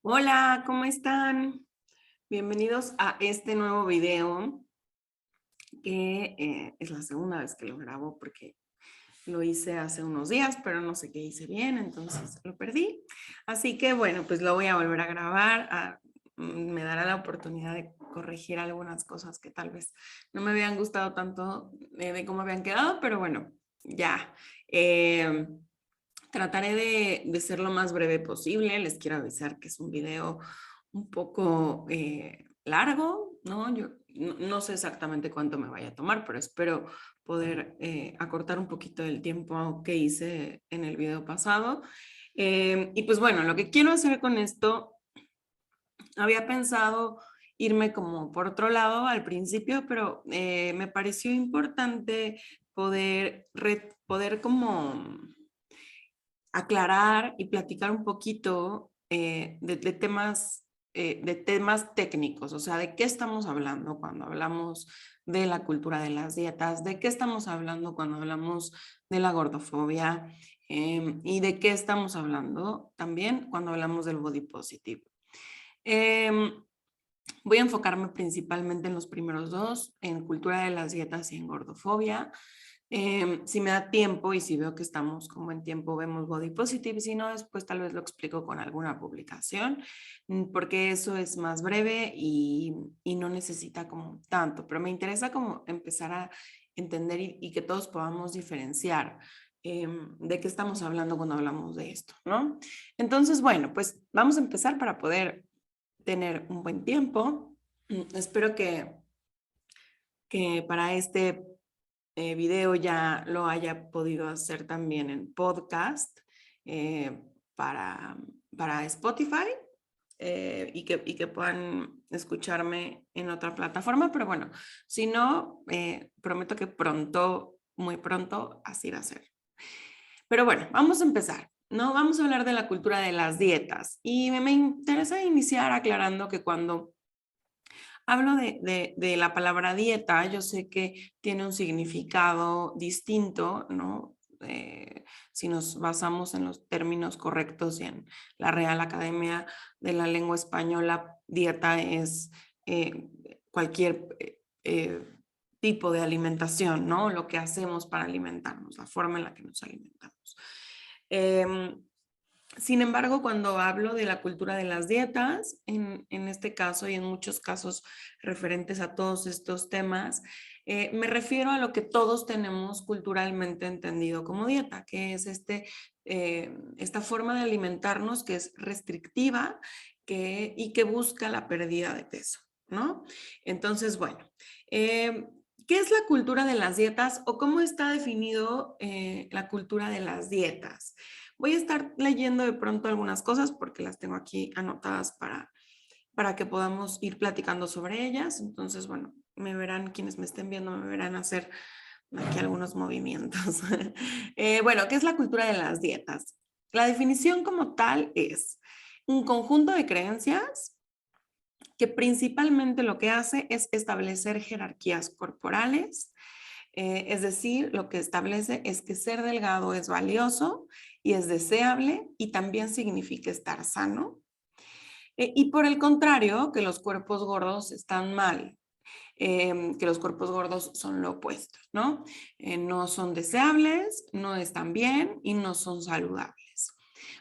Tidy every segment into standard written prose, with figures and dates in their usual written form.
Hola, ¿cómo están? Bienvenidos a este nuevo video que es la segunda vez que lo grabo porque lo hice hace unos días, pero no sé qué hice bien, entonces lo perdí. Así que bueno, pues lo voy a volver a grabar. Me dará la oportunidad de corregir algunas cosas que tal vez no me habían gustado tanto de cómo habían quedado, pero bueno, ya. Eh, Trataré de ser lo más breve posible. Les quiero avisar que es un video un poco largo, ¿no? Yo no sé exactamente cuánto me vaya a tomar, pero espero poder acortar un poquito del tiempo que hice en el video pasado. Y pues bueno, lo que quiero hacer con esto, había pensado irme como por otro lado al principio, pero me pareció importante poder como aclarar y platicar un poquito de temas técnicos, o sea, de qué estamos hablando cuando hablamos de la cultura de las dietas, de qué estamos hablando cuando hablamos de la gordofobia y de qué estamos hablando también cuando hablamos del body positive. Em, Voy a enfocarme principalmente en los primeros dos, en cultura de las dietas y en gordofobia. Si me da tiempo y si veo que estamos como en tiempo, vemos body positive. Si no, después tal vez lo explico con alguna publicación, porque eso es más breve y no necesita como tanto. Pero me interesa como empezar a entender y que todos podamos diferenciar de qué estamos hablando cuando hablamos de esto, ¿no? Entonces, bueno, pues vamos a empezar para poder tener un buen tiempo. Espero que para este video ya lo haya podido hacer también en podcast eh, para, para Spotify y que puedan escucharme en otra plataforma, pero bueno, si no, prometo que pronto, muy pronto, así va a ser. Pero bueno, vamos a empezar. ¿No? Vamos a hablar de la cultura de las dietas y me interesa iniciar aclarando que cuando hablo de la palabra dieta, yo sé que tiene un significado distinto, ¿no? Si nos basamos en los términos correctos y en la Real Academia de la Lengua Española, dieta es eh, cualquier tipo de alimentación, ¿no? Lo que hacemos para alimentarnos, la forma en la que nos alimentamos. Eh, Sin embargo, cuando hablo de la cultura de las dietas, en este caso y en muchos casos referentes a todos estos temas, me refiero a lo que todos tenemos culturalmente entendido como dieta, que es esta forma de alimentarnos que es restrictiva y que busca la pérdida de peso, ¿no? Entonces, bueno, eh, ¿qué es la cultura de las dietas o cómo está definido la cultura de las dietas? Voy a estar leyendo de pronto algunas cosas porque las tengo aquí anotadas para que podamos ir platicando sobre ellas. Entonces, bueno, me verán, quienes me estén viendo, me verán hacer aquí algunos movimientos. Bueno, ¿qué es la cultura de las dietas? La definición como tal es un conjunto de creencias que principalmente lo que hace es establecer jerarquías corporales, es decir, lo que establece es que ser delgado es valioso y es deseable y también significa estar sano. Y por el contrario, que los cuerpos gordos están mal, que los cuerpos gordos son lo opuesto, ¿no? No son deseables, no están bien y no son saludables.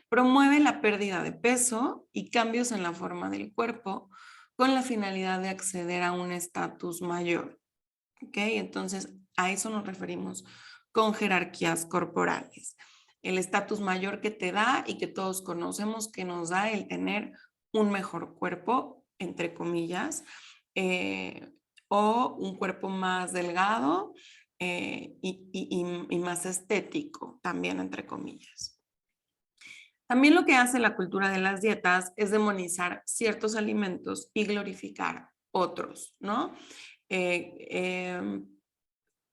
Promueve la pérdida de peso y cambios en la forma del cuerpo con la finalidad de acceder a un estatus mayor. ¿Ok? Entonces, a eso nos referimos con jerarquías corporales. El estatus mayor que te da y que todos conocemos que nos da el tener un mejor cuerpo, entre comillas, eh, o un cuerpo más delgado y más estético, también entre comillas. También lo que hace la cultura de las dietas es demonizar ciertos alimentos y glorificar otros, ¿no? Eh, eh,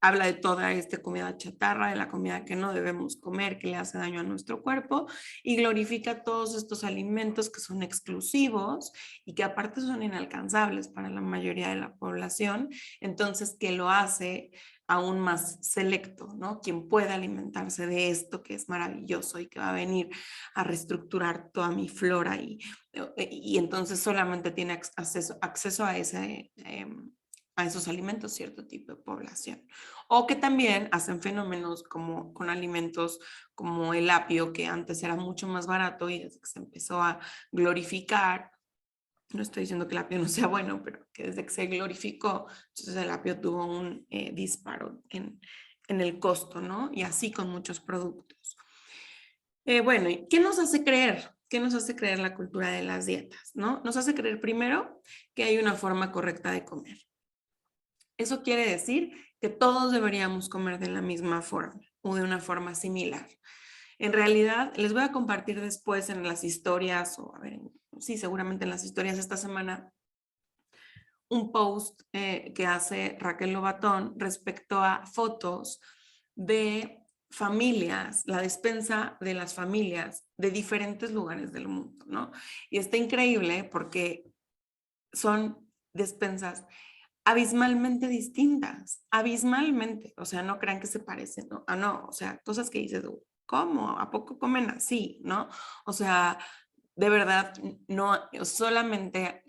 Habla de toda esta comida chatarra, de la comida que no debemos comer, que le hace daño a nuestro cuerpo, y glorifica todos estos alimentos que son exclusivos y que aparte son inalcanzables para la mayoría de la población, entonces que lo hace aún más selecto, ¿no? Quien pueda alimentarse de esto que es maravilloso y que va a venir a reestructurar toda mi flora y entonces solamente tiene acceso a esos alimentos cierto tipo de población. O que también hacen fenómenos como con alimentos como el apio, que antes era mucho más barato y desde que se empezó a glorificar, no estoy diciendo que el apio no sea bueno, pero que desde que se glorificó, entonces el apio tuvo un disparo en el costo, ¿no? Y así con muchos productos. Bueno, ¿y qué nos hace creer? ¿Qué nos hace creer la cultura de las dietas, no? Nos hace creer primero que hay una forma correcta de comer. Eso quiere decir que todos deberíamos comer de la misma forma o de una forma similar. En realidad, les voy a compartir después en las historias, o a ver, sí, seguramente en las historias esta semana, un post que hace Raquel Lobatón respecto a fotos de familias, la despensa de las familias de diferentes lugares del mundo, ¿no? Y está increíble porque son despensas abismalmente distintas, abismalmente, o sea, no crean que se parecen, ¿no? Ah, no, o sea, cosas que dices, ¿cómo? ¿A poco comen así? ¿No? O sea, de verdad, no, solamente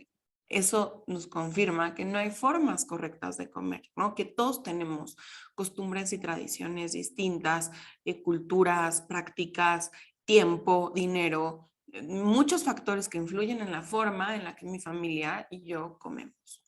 eso nos confirma que no hay formas correctas de comer, ¿no? Que todos tenemos costumbres y tradiciones distintas, culturas, prácticas, tiempo, dinero, muchos factores que influyen en la forma en la que mi familia y yo comemos.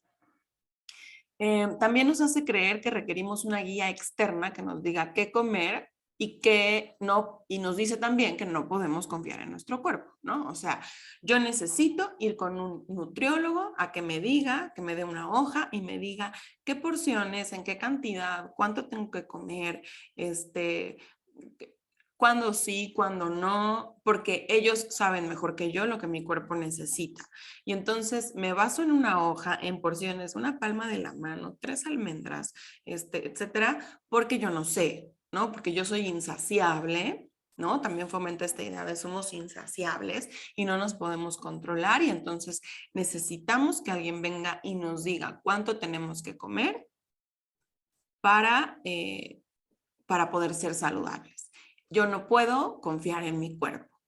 También nos hace creer que requerimos una guía externa que nos diga qué comer y que no, y nos dice también que no podemos confiar en nuestro cuerpo, ¿no? O sea, yo necesito ir con un nutriólogo a que me diga, que me dé una hoja y me diga qué porciones, en qué cantidad, cuánto tengo que comer, cuándo sí, cuándo no, porque ellos saben mejor que yo lo que mi cuerpo necesita. Y entonces me baso en una hoja, en porciones, una palma de la mano, 3 almendras, etcétera, porque yo no sé, ¿no? Porque yo soy insaciable, ¿no? También fomenta esta idea de somos insaciables y no nos podemos controlar y entonces necesitamos que alguien venga y nos diga cuánto tenemos que comer para poder ser saludables. Yo no puedo confiar en mi cuerpo.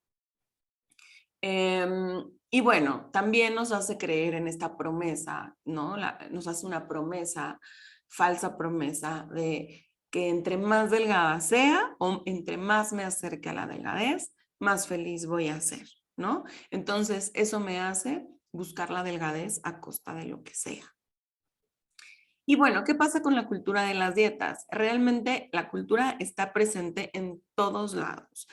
Y bueno, también nos hace creer en esta promesa, ¿no? Nos hace una promesa, falsa promesa de que entre más delgada sea o entre más me acerque a la delgadez, más feliz voy a ser, ¿no? Entonces, eso me hace buscar la delgadez a costa de lo que sea. Y bueno, ¿qué pasa con la cultura de las dietas? Realmente la cultura está presente en todos lados,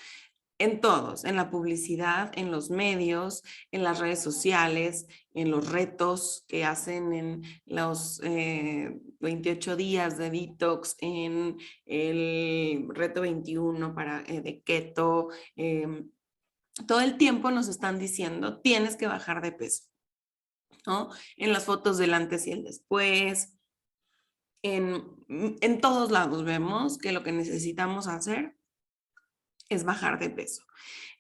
en todos, en la publicidad, en los medios, en las redes sociales, en los retos que hacen en los 28 días de detox, en el reto 21 de keto. Todo el tiempo nos están diciendo, tienes que bajar de peso, ¿no? En las fotos del antes y el después, en todos lados vemos que lo que necesitamos hacer es bajar de peso.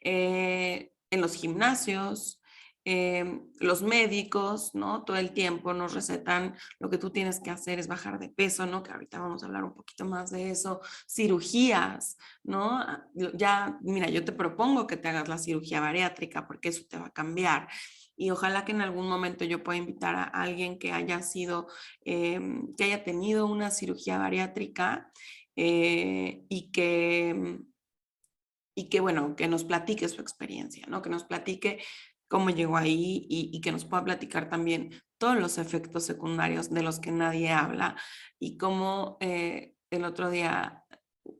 En los gimnasios, los médicos, ¿no? Todo el tiempo nos recetan lo que tú tienes que hacer es bajar de peso, ¿no? Que ahorita vamos a hablar un poquito más de eso. Cirugías, ¿no? Ya, mira, yo te propongo que te hagas la cirugía bariátrica porque eso te va a cambiar. Y ojalá que en algún momento yo pueda invitar a alguien que haya sido, que haya tenido una cirugía bariátrica y que, bueno, que nos platique su experiencia, ¿no? Que nos platique cómo llegó ahí y que nos pueda platicar también todos los efectos secundarios de los que nadie habla y cómo el otro día,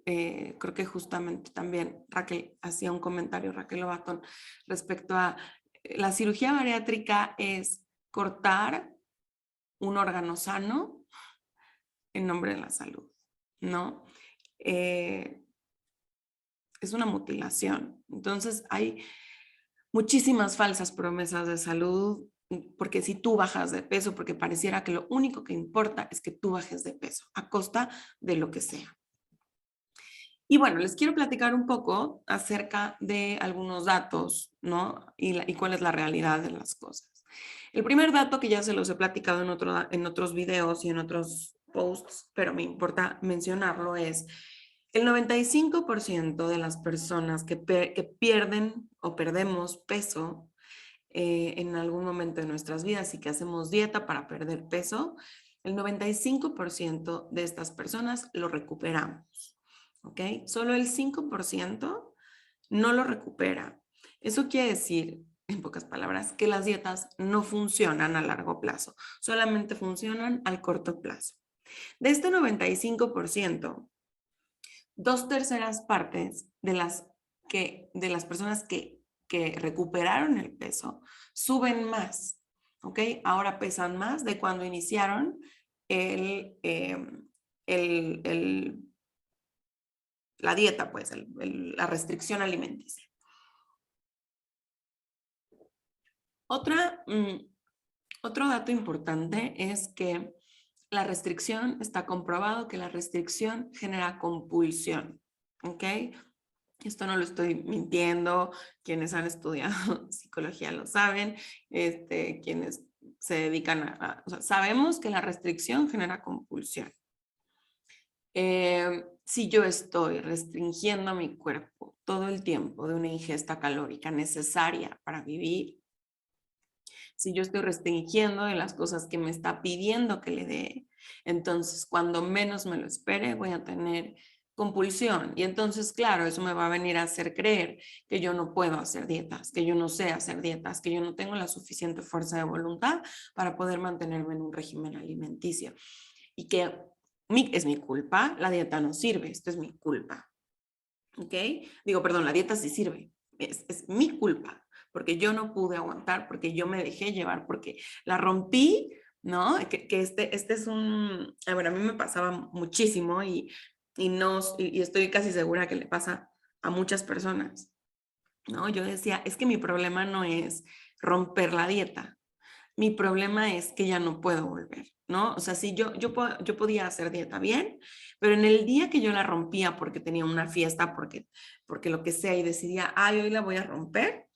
creo que justamente también Raquel hacía un comentario, Raquel Lobatón, respecto a la cirugía bariátrica es cortar un órgano sano en nombre de la salud, ¿no? Es una mutilación. Entonces hay muchísimas falsas promesas de salud, porque si tú bajas de peso, porque pareciera que lo único que importa es que tú bajes de peso a costa de lo que sea. Y bueno, les quiero platicar un poco acerca de algunos datos, ¿no? Y cuál es la realidad de las cosas. El primer dato que ya se los he platicado en otros videos y en otros posts, pero me importa mencionarlo, es el 95% de las personas que pierden o perdemos peso en algún momento de nuestras vidas y que hacemos dieta para perder peso, el 95% de estas personas lo recuperamos, ¿ok? Solo el 5% no lo recupera. Eso quiere decir, en pocas palabras, que las dietas no funcionan a largo plazo, solamente funcionan al corto plazo. De este 95%, 2/3 de las personas que recuperaron el peso suben más, ¿ok? Ahora pesan más de cuando iniciaron el, el, el, la dieta, pues, la restricción alimenticia. Otro dato importante es que la restricción, está comprobado que la restricción genera compulsión, ¿ok? Esto no lo estoy mintiendo, quienes han estudiado psicología lo saben, quienes se dedican o sea, sabemos que la restricción genera compulsión. Si yo estoy restringiendo mi cuerpo todo el tiempo de una ingesta calórica necesaria para vivir, si yo estoy restringiendo de las cosas que me está pidiendo que le dé, entonces cuando menos me lo espere voy a tener compulsión y entonces claro, eso me va a venir a hacer creer que yo no puedo hacer dietas, que yo no sé hacer dietas, que yo no tengo la suficiente fuerza de voluntad para poder mantenerme en un régimen alimenticio y que es mi culpa, la dieta no sirve, esto es mi culpa, ¿ok? Digo, perdón, la dieta sí sirve, es mi culpa, porque yo no pude aguantar, porque yo me dejé llevar, porque la rompí, ¿no? Que este es un, a ver, a mí me pasaba muchísimo y estoy casi segura que le pasa a muchas personas, ¿no? Yo decía, es que mi problema no es romper la dieta, mi problema es que ya no puedo volver, ¿no? O sea, sí, yo podía hacer dieta bien, pero en el día que yo la rompía porque tenía una fiesta, porque lo que sea, y decidía, ay, hoy la voy a romper,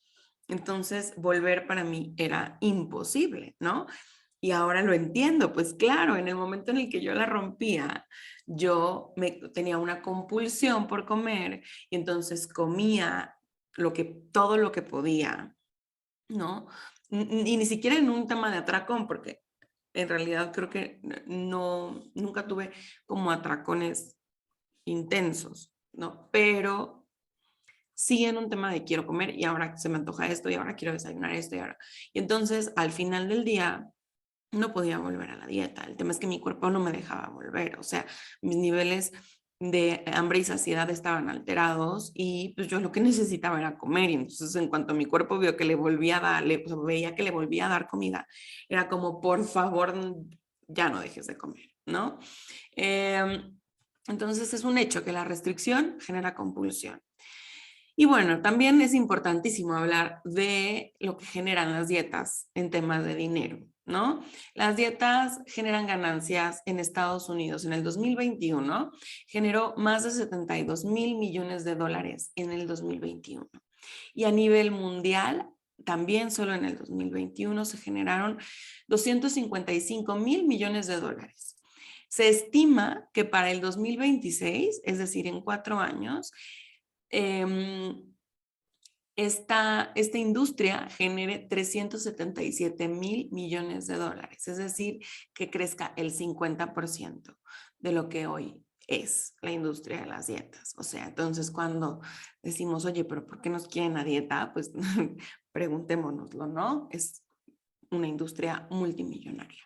entonces volver para mí era imposible, ¿no? Y ahora lo entiendo, pues claro, en el momento en el que yo la rompía, tenía una compulsión por comer y entonces comía todo lo que podía, ¿no? Y ni siquiera en un tema de atracón, porque en realidad creo que nunca tuve como atracones intensos, ¿no? Pero sí en un tema de quiero comer y ahora se me antoja esto y ahora quiero desayunar esto y ahora. Y entonces al final del día no podía volver a la dieta. El tema es que mi cuerpo no me dejaba volver, o sea, mis niveles de hambre y saciedad estaban alterados y pues yo lo que necesitaba era comer y entonces en cuanto mi cuerpo vio que le volvía a dar, o sea, veía que le volvía a dar comida, era como por favor ya no dejes de comer, ¿no? Entonces es un hecho que la restricción genera compulsión. Y bueno, también es importantísimo hablar de lo que generan las dietas en temas de dinero, ¿no? Las dietas generan ganancias en Estados Unidos. En el 2021 generó más de 72 mil millones de dólares en el 2021. Y a nivel mundial, también solo en el 2021 se generaron 255 mil millones de dólares. Se estima que para el 2026, es decir, en 4 años, esta industria genere 377 mil millones de dólares, es decir, que crezca el 50% de lo que hoy es la industria de las dietas. O sea, entonces cuando decimos, oye, pero ¿por qué nos quieren a dieta? Pues preguntémonoslo, ¿no? Es una industria multimillonaria.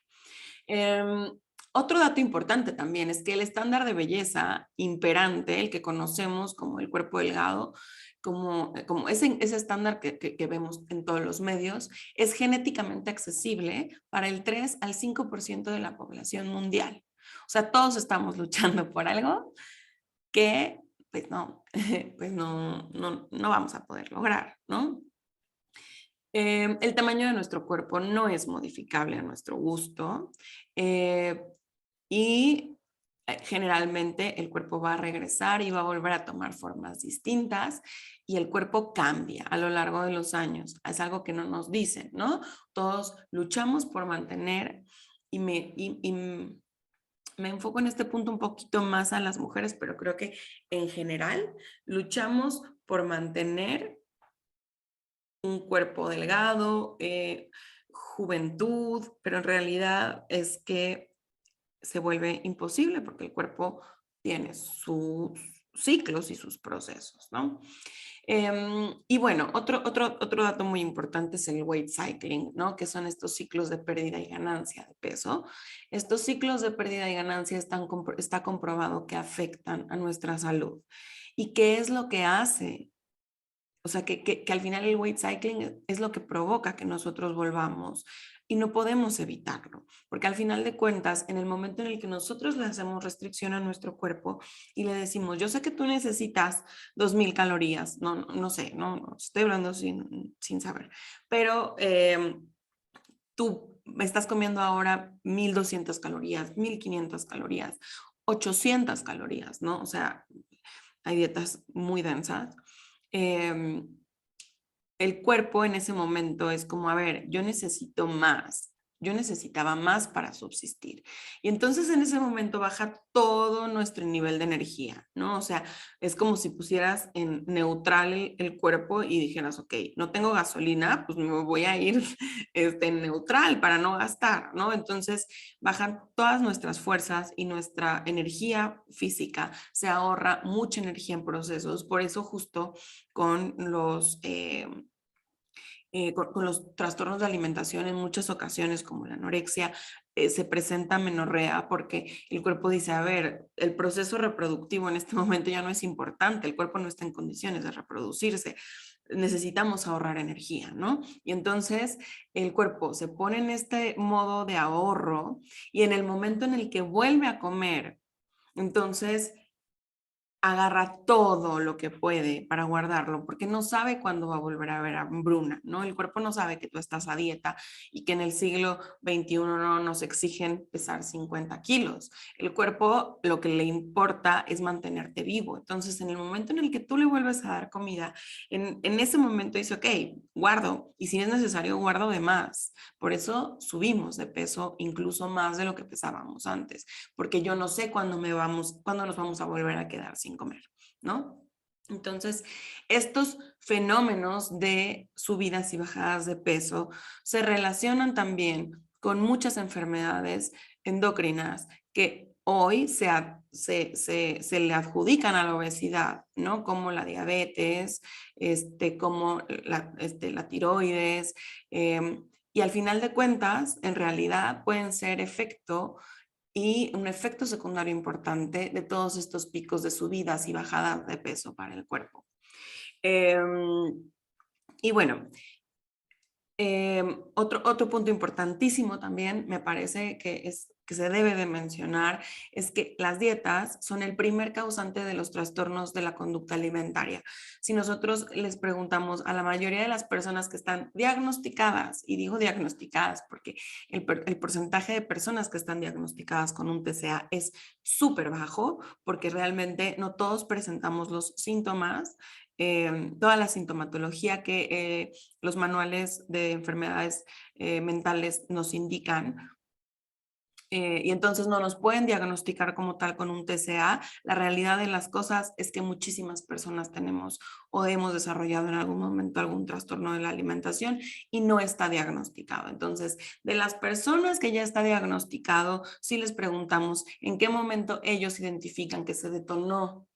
Otro dato importante también es que el estándar de belleza imperante, el que conocemos como el cuerpo delgado, como ese estándar que vemos en todos los medios, es genéticamente accesible para el 3 al 5% de la población mundial. O sea, todos estamos luchando por algo que pues no, pues no vamos a poder lograr, ¿no? El tamaño de nuestro cuerpo no es modificable a nuestro gusto y generalmente el cuerpo va a regresar y va a volver a tomar formas distintas y el cuerpo cambia a lo largo de los años. Es algo que no nos dicen, ¿no? Todos luchamos por mantener y me enfoco en este punto un poquito más a las mujeres, pero creo que en general luchamos por mantener un cuerpo delgado, juventud, pero en realidad es que se vuelve imposible porque el cuerpo tiene sus ciclos y sus procesos, ¿no? Y bueno, otro dato muy importante es el weight cycling, ¿no? Que son estos ciclos de pérdida y ganancia de peso. Estos ciclos de pérdida y ganancia está comprobado que afectan a nuestra salud. ¿Y qué es lo que hace? O sea, que al final el weight cycling es lo que provoca que nosotros volvamos y no podemos evitarlo, porque al final de cuentas, en el momento en el que nosotros le hacemos restricción a nuestro cuerpo y le decimos, yo sé que tú necesitas 2000 calorías, no sé, no estoy hablando sin saber, pero tú me estás comiendo ahora 1200 calorías, 1500 calorías, 800 calorías, ¿no? O sea, hay dietas muy densas. Eh, el cuerpo en ese momento es como, a ver, yo necesito más, yo necesitaba más para subsistir. Y entonces en ese momento baja todo nuestro nivel de energía, ¿no? O sea, es como si pusieras en neutral el cuerpo y dijeras, ok, no tengo gasolina, pues me voy a ir en neutral para no gastar, ¿no? Entonces bajan todas nuestras fuerzas y nuestra energía física, se ahorra mucha energía en procesos, por eso justo con con los trastornos de alimentación en muchas ocasiones, como la anorexia, se presenta amenorrea porque el cuerpo dice, a ver, el proceso reproductivo en este momento ya no es importante, el cuerpo no está en condiciones de reproducirse, necesitamos ahorrar energía, ¿no? Y entonces el cuerpo se pone en este modo de ahorro y en el momento en el que vuelve a comer, entonces agarra todo lo que puede para guardarlo, porque no sabe cuándo va a volver a haber hambruna, ¿no? El cuerpo no sabe que tú estás a dieta y que en el siglo XXI no nos exigen pesar 50 kilos. El cuerpo lo que le importa es mantenerte vivo. Entonces, en el momento en el que tú le vuelves a dar comida, en ese momento dice, ok, guardo, y si es necesario, guardo de más. Por eso subimos de peso incluso más de lo que pesábamos antes, porque yo no sé cuándo nos vamos a volver a quedar sin comer, ¿no? Entonces, estos fenómenos de subidas y bajadas de peso se relacionan también con muchas enfermedades endocrinas que hoy se le adjudican a la obesidad, ¿no? Como la diabetes, como la tiroides, y al final de cuentas, en realidad pueden ser efecto y un efecto secundario importante de todos estos picos de subidas y bajadas de peso para el cuerpo. Y bueno, otro punto importantísimo también, me parece que se debe de mencionar, es que las dietas son el primer causante de los trastornos de la conducta alimentaria. Si nosotros les preguntamos a la mayoría de las personas que están diagnosticadas, y digo diagnosticadas porque el porcentaje de personas que están diagnosticadas con un TCA es súper bajo, porque realmente no todos presentamos los síntomas, toda la sintomatología que los manuales de enfermedades mentales nos indican. Y entonces no nos pueden diagnosticar como tal con un TCA. La realidad de las cosas es que muchísimas personas tenemos o hemos desarrollado en algún momento algún trastorno de la alimentación y no está diagnosticado. Entonces, de las personas que ya está diagnosticado, si les preguntamos en qué momento ellos identifican que se detonó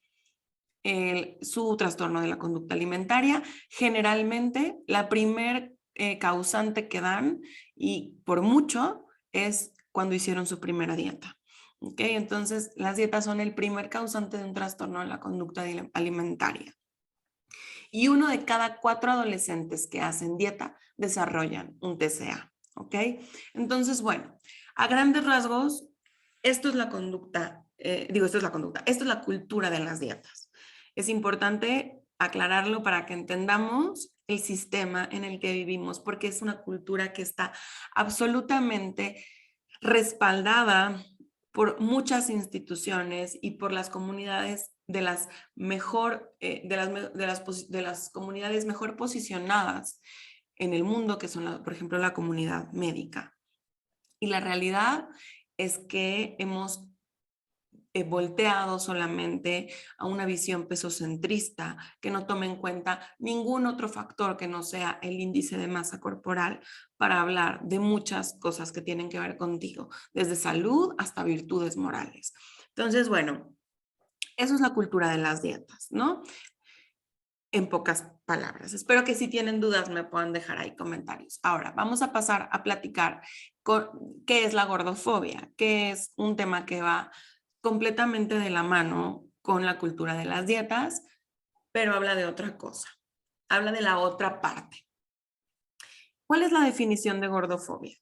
su trastorno de la conducta alimentaria. Generalmente, la primer causante que dan, y por mucho, es cuando hicieron su primera dieta. ¿Okay? Entonces, las dietas son el primer causante de un trastorno de la conducta alimentaria. Y uno de cada 4 adolescentes que hacen dieta desarrollan un TCA. ¿Ok? Entonces, bueno, a grandes rasgos, esto es la conducta, esto es la cultura de las dietas. Es importante aclararlo para que entendamos el sistema en el que vivimos, porque es una cultura que está absolutamente respaldada por muchas instituciones y por las comunidades de las comunidades mejor posicionadas en el mundo, que son, por ejemplo, la comunidad médica. Y la realidad es que hemos volteado solamente a una visión pesocentrista, que no tome en cuenta ningún otro factor que no sea el índice de masa corporal para hablar de muchas cosas que tienen que ver contigo, desde salud hasta virtudes morales. Entonces, bueno, eso es la cultura de las dietas, ¿no? En pocas palabras. Espero que si tienen dudas me puedan dejar ahí comentarios. Ahora, vamos a pasar a platicar qué es la gordofobia, que es un tema que va completamente de la mano con la cultura de las dietas, pero habla de otra cosa, habla de la otra parte. ¿Cuál es la definición de gordofobia?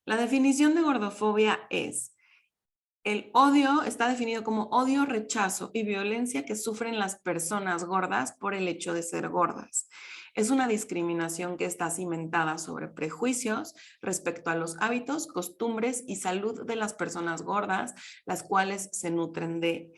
La definición de gordofobia es: el odio está definido como odio, rechazo y violencia que sufren las personas gordas por el hecho de ser gordas. Es una discriminación que está cimentada sobre prejuicios respecto a los hábitos, costumbres y salud de las personas gordas, las cuales se nutren de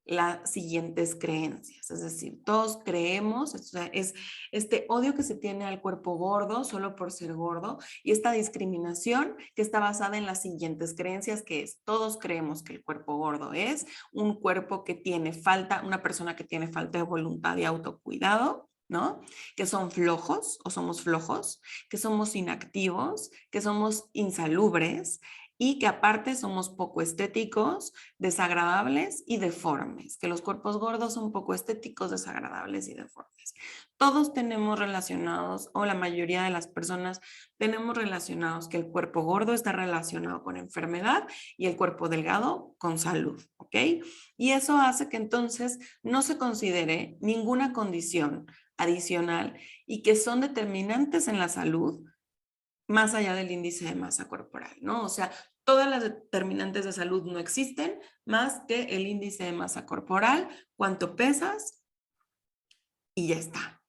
las siguientes creencias. Es decir, todos creemos, o sea, es este odio que se tiene al cuerpo gordo solo por ser gordo, y esta discriminación que está basada en las siguientes creencias, que es: todos creemos que el cuerpo gordo es un cuerpo que tiene falta, una persona que tiene falta de voluntad y autocuidado, ¿no? Que son flojos o somos flojos, que somos inactivos, que somos insalubres y que aparte somos poco estéticos, desagradables y deformes, que los cuerpos gordos son poco estéticos, desagradables y deformes. Todos tenemos relacionados, o la mayoría de las personas tenemos relacionados, que el cuerpo gordo está relacionado con enfermedad y el cuerpo delgado con salud, ¿ok? Y eso hace que entonces no se considere ninguna condición adicional y que son determinantes en la salud más allá del índice de masa corporal, ¿no? O sea, todas las determinantes de salud no existen más que el índice de masa corporal, cuánto pesas y ya está.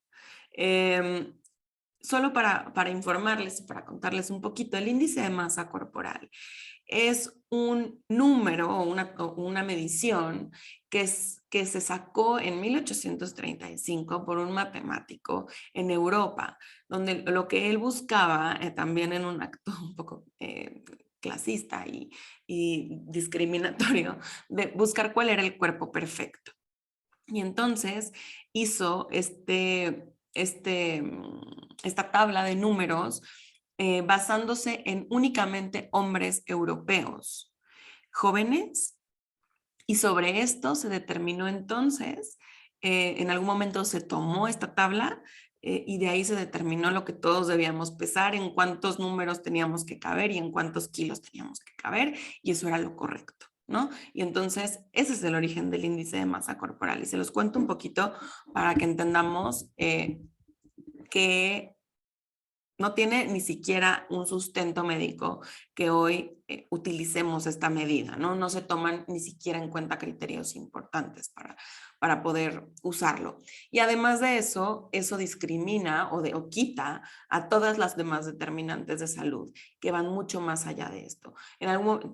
Solo para informarles, para contarles un poquito, el índice de masa corporal es un número o una medición que se sacó en 1835 por un matemático en Europa, donde lo que él buscaba, también en un acto un poco clasista y discriminatorio, de buscar cuál era el cuerpo perfecto. Y entonces hizo esta tabla de números basándose en únicamente hombres europeos jóvenes, y sobre esto se determinó entonces, en algún momento se tomó esta tabla y de ahí se determinó lo que todos debíamos pesar, en cuántos números teníamos que caber y en cuántos kilos teníamos que caber, y eso era lo correcto, ¿no? Y entonces ese es el origen del índice de masa corporal, y se los cuento un poquito para que entendamos que no tiene ni siquiera un sustento médico que hoy utilicemos esta medida, ¿no? No se toman ni siquiera en cuenta criterios importantes para poder usarlo. Y además de eso, eso discrimina o quita a todas las demás determinantes de salud que van mucho más allá de esto.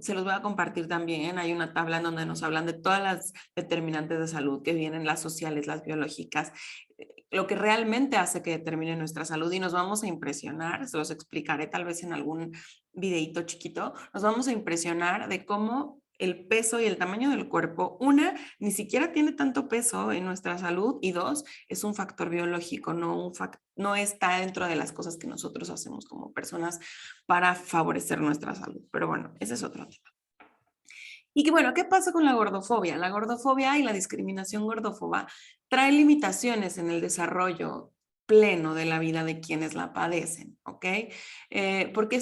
Se los voy a compartir también, hay una tabla en donde nos hablan de todas las determinantes de salud que vienen, las sociales, las biológicas, lo que realmente hace que determine nuestra salud, y nos vamos a impresionar, se los explicaré tal vez en algún videito chiquito, nos vamos a impresionar de cómo el peso y el tamaño del cuerpo, una, ni siquiera tiene tanto peso en nuestra salud, y dos, es un factor biológico, no está dentro de las cosas que nosotros hacemos como personas para favorecer nuestra salud. Pero bueno, ese es otro tema. Y que bueno, ¿qué pasa con la gordofobia? La gordofobia y la discriminación gordófoba trae limitaciones en el desarrollo pleno de la vida de quienes la padecen, ¿ok? Porque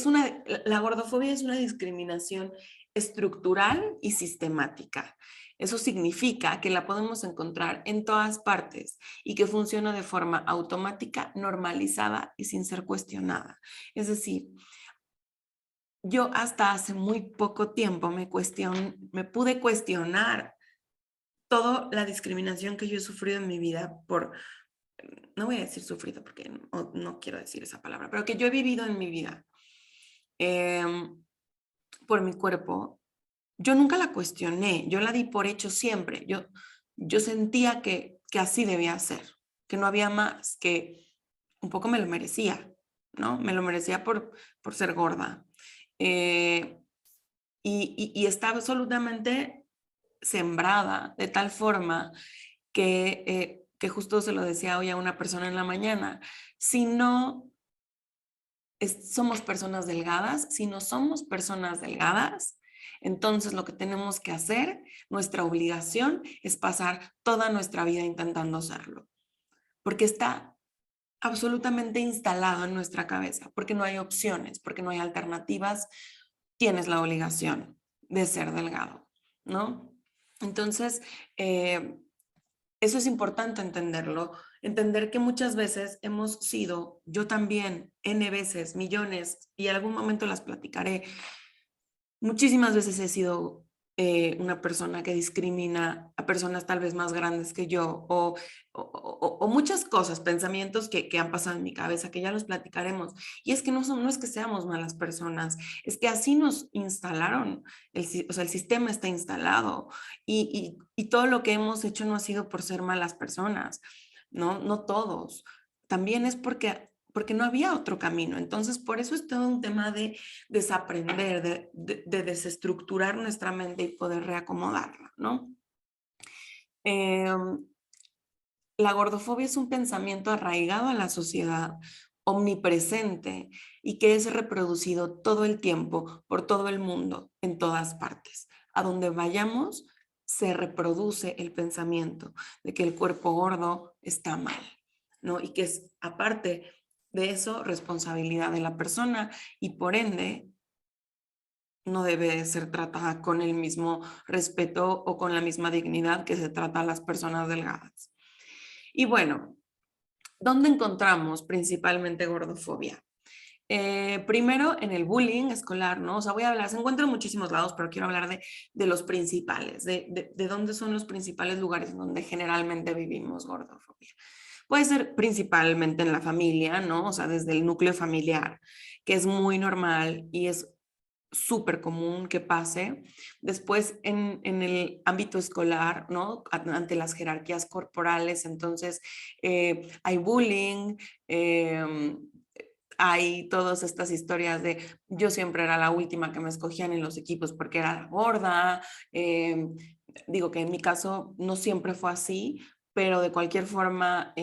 la gordofobia es una discriminación estructural y sistemática. Eso significa que la podemos encontrar en todas partes y que funciona de forma automática, normalizada y sin ser cuestionada. Es decir, yo hasta hace muy poco tiempo me pude cuestionar toda la discriminación que yo he sufrido en mi vida no voy a decir sufrido porque no quiero decir esa palabra, pero que yo he vivido en mi vida em, por mi cuerpo. Yo nunca la cuestioné, yo la di por hecho siempre. Yo sentía que así debía ser, que no había más, que un poco me lo merecía, ¿no? Me lo merecía por ser gorda. Y está absolutamente sembrada de tal forma que justo se lo decía hoy a una persona en la mañana, si no somos personas delgadas, si no somos personas delgadas, entonces lo que tenemos que hacer, nuestra obligación es pasar toda nuestra vida intentando serlo, porque está absolutamente instalado en nuestra cabeza, porque no hay opciones, porque no hay alternativas, tienes la obligación de ser delgado, ¿no? Entonces, eso es importante entenderlo, entender que muchas veces hemos sido, yo también, N veces, millones, y en algún momento las platicaré, muchísimas veces he sido una persona que discrimina a personas tal vez más grandes que yo o muchas cosas, pensamientos que han pasado en mi cabeza, que ya los platicaremos. Y es que no es que seamos malas personas, es que así nos instalaron, o sea, el sistema está instalado y todo lo que hemos hecho no ha sido por ser malas personas, ¿no? No todos. También es porque no había otro camino. Entonces, por eso es todo un tema de desaprender, de desestructurar nuestra mente y poder reacomodarla, ¿no? Eh, la gordofobia es un pensamiento arraigado a la sociedad, omnipresente y que es reproducido todo el tiempo por todo el mundo, en todas partes. A donde vayamos, se reproduce el pensamiento de que el cuerpo gordo está mal, ¿no? Y que es, aparte de eso, responsabilidad de la persona y por ende no debe ser tratada con el mismo respeto o con la misma dignidad que se trata a las personas delgadas. Y bueno, ¿dónde encontramos principalmente gordofobia? Primero en el bullying escolar, ¿no? O sea, voy a hablar, se encuentra en muchísimos lados, pero quiero hablar de los principales, de dónde son los principales lugares donde generalmente vivimos gordofobia. Puede ser principalmente en la familia, ¿no? O sea, desde el núcleo familiar, que es muy normal y es súper común que pase. Después en el ámbito escolar, ¿no? Ante las jerarquías corporales, entonces hay bullying, hay todas estas historias de yo siempre era la última que me escogían en los equipos porque era gorda. Digo que en mi caso no siempre fue así, pero de cualquier forma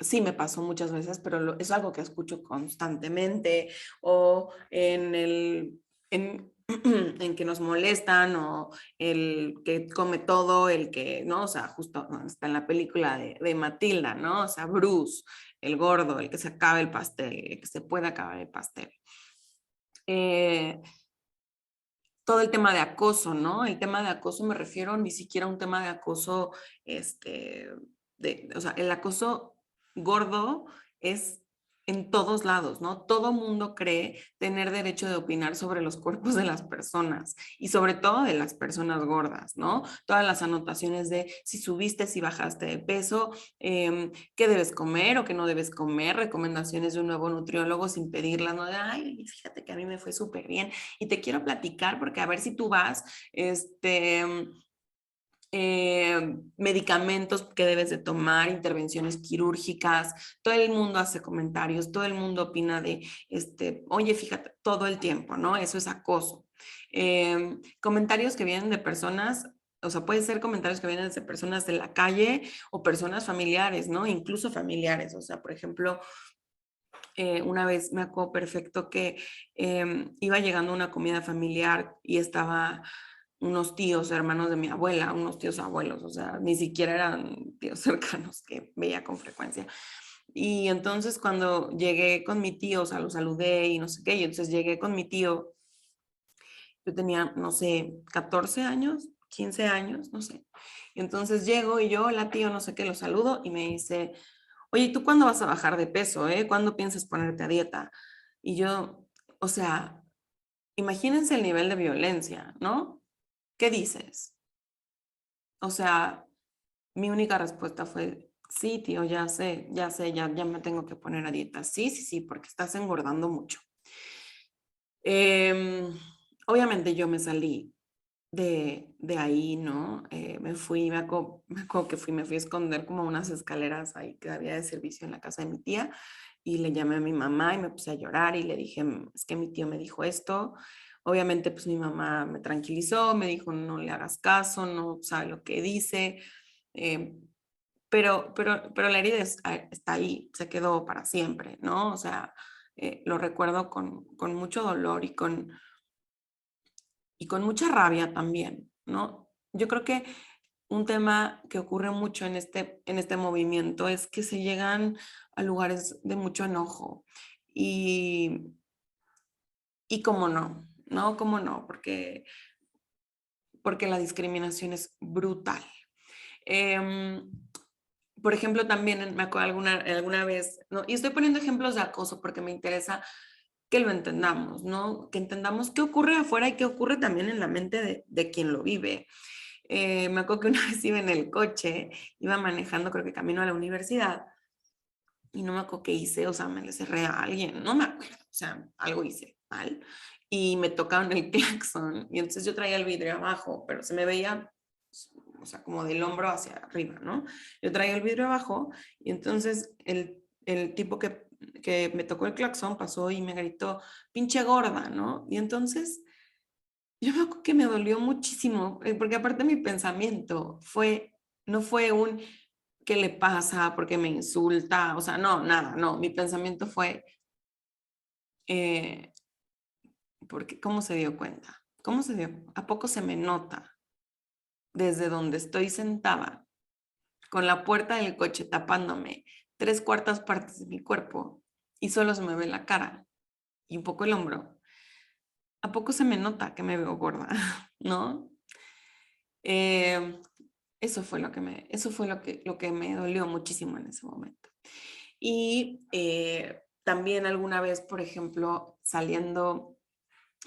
sí me pasó muchas veces, pero es algo que escucho constantemente o en que nos molestan o el que come todo, el que, ¿no? O sea, justo está en la película de Matilda, ¿no? O sea, Bruce, el gordo, el que se acabe el pastel, el que se puede acabar el pastel. Eh, todo el tema de acoso, ¿no? El tema de acoso me refiero ni siquiera a un tema de acoso, o sea, el acoso gordo es en todos lados, ¿no? Todo mundo cree tener derecho de opinar sobre los cuerpos de las personas y sobre todo de las personas gordas, ¿no? Todas las anotaciones de si subiste, si bajaste de peso, qué debes comer o qué no debes comer, recomendaciones de un nuevo nutriólogo sin pedirlas, ¿no? De, ay, fíjate que a mí me fue súper bien y te quiero platicar porque a ver si tú vas, medicamentos que debes de tomar, intervenciones quirúrgicas, todo el mundo hace comentarios, todo el mundo opina de, oye, fíjate, todo el tiempo, ¿no? Eso es acoso. Comentarios que vienen de personas, o sea, puede ser comentarios que vienen de personas de la calle o personas familiares, ¿no? Incluso familiares, o sea, por ejemplo, una vez me acuerdo perfecto que iba llegando una comida familiar y estaba unos tíos, hermanos de mi abuela, unos tíos abuelos, o sea, ni siquiera eran tíos cercanos que veía con frecuencia. Y entonces cuando llegué con mi tío, o sea, lo saludé y no sé qué, y entonces llegué con mi tío, yo tenía, no sé, 14 años, 15 años, no sé. Y entonces llego y yo, hola tío, no sé qué, lo saludo y me dice, oye, ¿tú cuándo vas a bajar de peso, eh? ¿Cuándo piensas ponerte a dieta? Y yo, o sea, imagínense el nivel de violencia, ¿no? ¿Qué dices? O sea, mi única respuesta fue, sí, tío, ya sé, ya me tengo que poner a dieta. Sí, sí, sí, porque estás engordando mucho. Em, obviamente yo me salí de ahí, ¿no? Me fui, me acuerdo que me fui a esconder como unas escaleras ahí que había de servicio en la casa de mi tía y le llamé a mi mamá y me puse a llorar y le dije, es que mi tío me dijo esto, Obviamente, pues mi mamá me tranquilizó, me dijo, no le hagas caso, no sabe lo que dice, eh, pero la herida está ahí, se quedó para siempre, ¿no? O sea, lo recuerdo con mucho dolor y con mucha rabia también, ¿no? Yo creo que un tema que ocurre mucho en este movimiento es que se llegan a lugares de mucho enojo y, y cómo no, ¿no? Cómo no, porque la discriminación es brutal. Em, por ejemplo, también me acuerdo alguna vez, ¿no? Y estoy poniendo ejemplos de acoso porque me interesa que lo entendamos, ¿no? Que entendamos qué ocurre afuera y qué ocurre también en la mente de quien lo vive. Me acuerdo que una vez iba en el coche, iba manejando, creo que camino a la universidad, y no me acuerdo qué hice, o sea, me le cerré a alguien, no me acuerdo, o sea, algo hice mal, y me tocaron el claxon, y entonces yo traía el vidrio abajo, pero se me veía, o sea, como del hombro hacia arriba, ¿no? Yo traía el vidrio abajo, y entonces el tipo que me tocó el claxon pasó y me gritó, pinche gorda, ¿no? Y entonces yo me acuerdo que me dolió muchísimo, porque aparte mi pensamiento no fue un ¿qué le pasa? ¿Por qué me insulta? O sea, no, nada, no. Mi pensamiento fue, eh, ¿cómo se dio cuenta? ¿Cómo se dio? ¿A poco se me nota desde donde estoy sentada, con la puerta del coche tapándome 3/4 partes de mi cuerpo y solo se me ve la cara y un poco el hombro? ¿A poco se me nota que me veo gorda? ¿No? Eh, eso fue lo que me dolió muchísimo en ese momento. Y también alguna vez, por ejemplo, saliendo,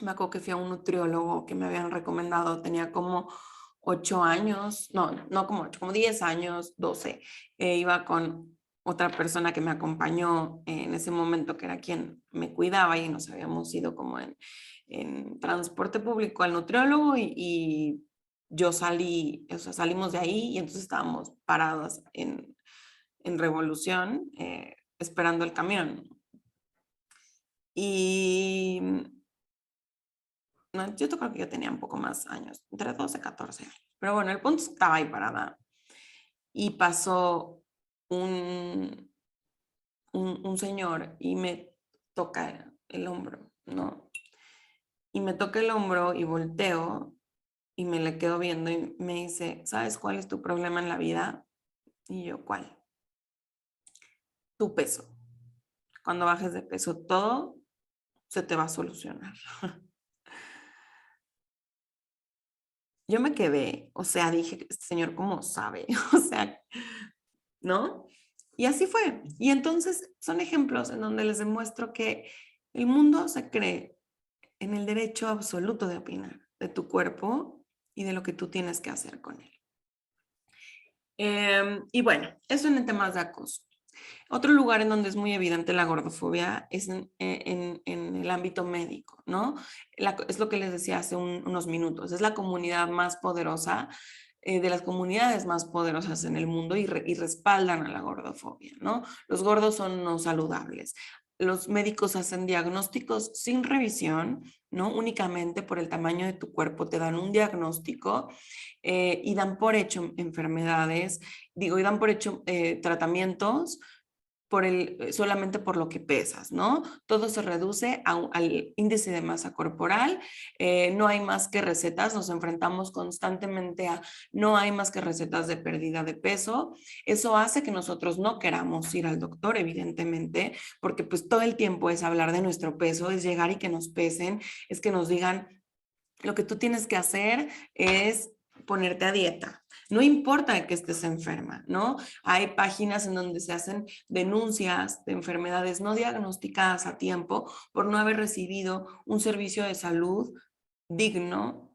me acuerdo que fui a un nutriólogo que me habían recomendado, tenía como 8 años, no como 8, como 10 años, 12. Iba con otra persona que me acompañó en ese momento, que era quien me cuidaba, y nos habíamos ido como en transporte público al nutriólogo y yo salí, o sea, salimos de ahí y entonces estábamos parados en Revolución, esperando el camión. Y no, yo creo que yo tenía un poco más años, entre 12 y 14 años. Pero bueno, el punto estaba ahí parada y pasó un, un señor y me toca el hombro, ¿no? Y me toca el hombro y volteo y me le quedo viendo y me dice, ¿sabes cuál es tu problema en la vida? Y yo, ¿cuál? Tu peso. Cuando bajes de peso, todo se te va a solucionar. Yo me quedé, o sea, dije, este señor, ¿cómo sabe? O sea, ¿no? Y así fue. Y entonces son ejemplos en donde les demuestro que el mundo se cree en el derecho absoluto de opinar de tu cuerpo y de lo que tú tienes que hacer con él. Y bueno, eso en temas de acoso. Otro lugar en donde es muy evidente la gordofobia es en el ámbito médico, ¿no? Es lo que les decía hace unos minutos, es la comunidad más poderosa, de las comunidades más poderosas en el mundo y respaldan a la gordofobia, ¿no? Los gordos son no saludables. Los médicos hacen diagnósticos sin revisión, ¿no? Únicamente por el tamaño de tu cuerpo te dan un diagnóstico y dan por hecho enfermedades, digo, y dan por hecho tratamientos solamente por lo que pesas, ¿no? Todo se reduce al índice de masa corporal, no hay más que recetas, nos enfrentamos constantemente a no hay más que recetas de pérdida de peso. Eso hace que nosotros no queramos ir al doctor, evidentemente, porque pues todo el tiempo es hablar de nuestro peso, es llegar y que nos pesen, es que nos digan, lo que tú tienes que hacer es ponerte a dieta. No importa que estés enferma, ¿no? Hay páginas en donde se hacen denuncias de enfermedades no diagnosticadas a tiempo por no haber recibido un servicio de salud digno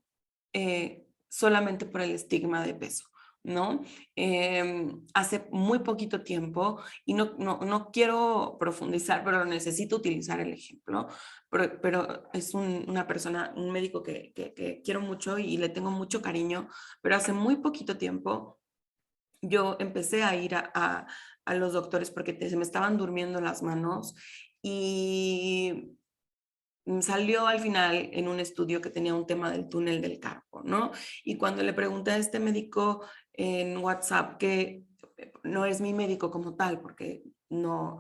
solamente por el estigma de peso, ¿no? Hace muy poquito tiempo, y no quiero profundizar, pero necesito utilizar el ejemplo, pero es una persona, un médico que quiero mucho y le tengo mucho cariño, pero hace muy poquito tiempo yo empecé a ir a los doctores porque se me estaban durmiendo las manos y salió al final en un estudio que tenía un tema del túnel del carpo, ¿no? Y cuando le pregunté a este médico en WhatsApp, que no es mi médico como tal, porque no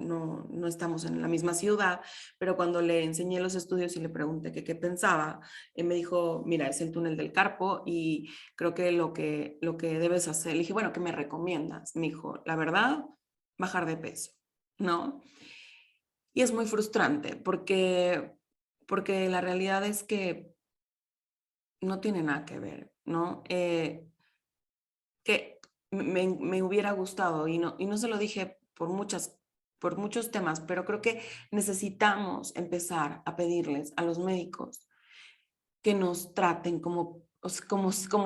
estamos en la misma ciudad, pero cuando le enseñé los estudios y le pregunté qué pensaba, me dijo, mira, es el túnel del carpo y creo que lo que debes hacer, le dije, bueno, ¿qué me recomiendas? Me dijo, la verdad, bajar de peso, ¿no? Y es muy frustrante porque la realidad es que no tiene nada que ver, ¿no? Que me hubiera gustado y no se lo dije por muchos temas, pero creo que necesitamos empezar a pedirles a los médicos que nos traten como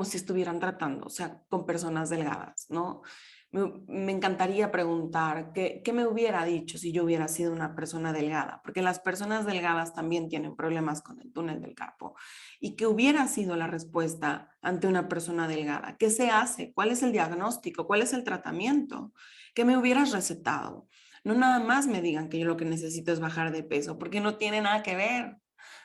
si estuvieran tratando, o sea, con personas delgadas, ¿no? Me encantaría preguntar qué me hubiera dicho si yo hubiera sido una persona delgada, porque las personas delgadas también tienen problemas con el túnel del carpo. ¿Y qué hubiera sido la respuesta ante una persona delgada? ¿Qué se hace? ¿Cuál es el diagnóstico? ¿Cuál es el tratamiento? ¿Qué me hubieras recetado? No nada más me digan que yo lo que necesito es bajar de peso, porque no tiene nada que ver.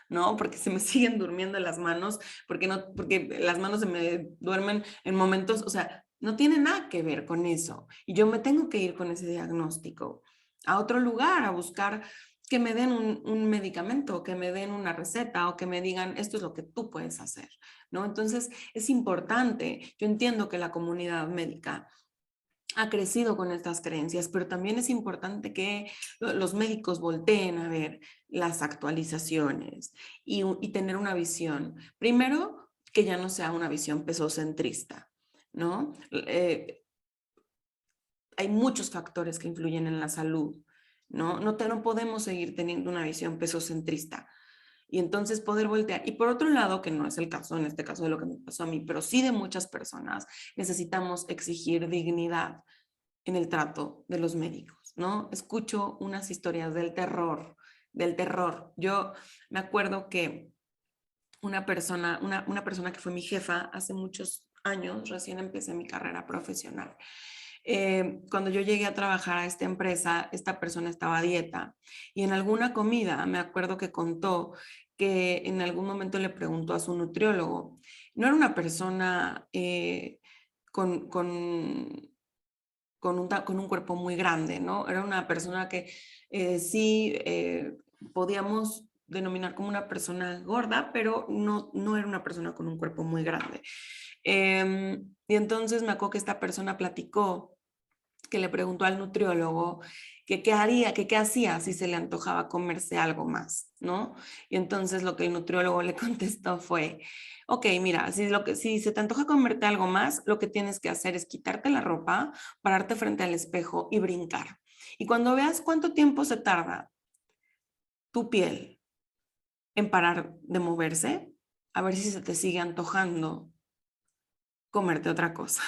¿No? Porque se me siguen durmiendo las manos, porque las manos se me duermen en momentos, o sea, no tiene nada que ver con eso. Y yo me tengo que ir con ese diagnóstico a otro lugar, a buscar que me den un medicamento, que me den una receta o que me digan, esto es lo que tú puedes hacer, ¿no? Entonces, es importante. Yo entiendo que la comunidad médica ha crecido con estas creencias, pero también es importante que los médicos volteen a ver las actualizaciones y tener una visión. Primero, que ya no sea una visión pesocentrista, ¿no? Hay muchos factores que influyen en la salud, ¿no? No podemos seguir teniendo una visión pesocentrista. Y entonces poder voltear. Y por otro lado, que no es el caso, en este caso de lo que me pasó a mí, pero sí de muchas personas, necesitamos exigir dignidad en el trato de los médicos, ¿no? Escucho unas historias del terror, del terror. Yo me acuerdo que una persona que fue mi jefa hace muchos años, recién empecé mi carrera profesional. Cuando yo llegué a trabajar a esta empresa, esta persona estaba a dieta y en alguna comida me acuerdo que contó que en algún momento le preguntó a su nutriólogo. No era una persona con, con con un cuerpo muy grande, ¿no? Era una persona que sí podíamos denominar como una persona gorda, pero no era una persona con un cuerpo muy grande. Y entonces me acuerdo que esta persona platicó, que le preguntó al nutriólogo que qué haría, que qué hacía si se le antojaba comerse algo más, ¿no? Y entonces lo que el nutriólogo le contestó fue, ok, mira, si se te antoja comerte algo más, lo que tienes que hacer es quitarte la ropa, pararte frente al espejo y brincar. Y cuando veas cuánto tiempo se tarda tu piel en parar de moverse, a ver si se te sigue antojando comerte otra cosa.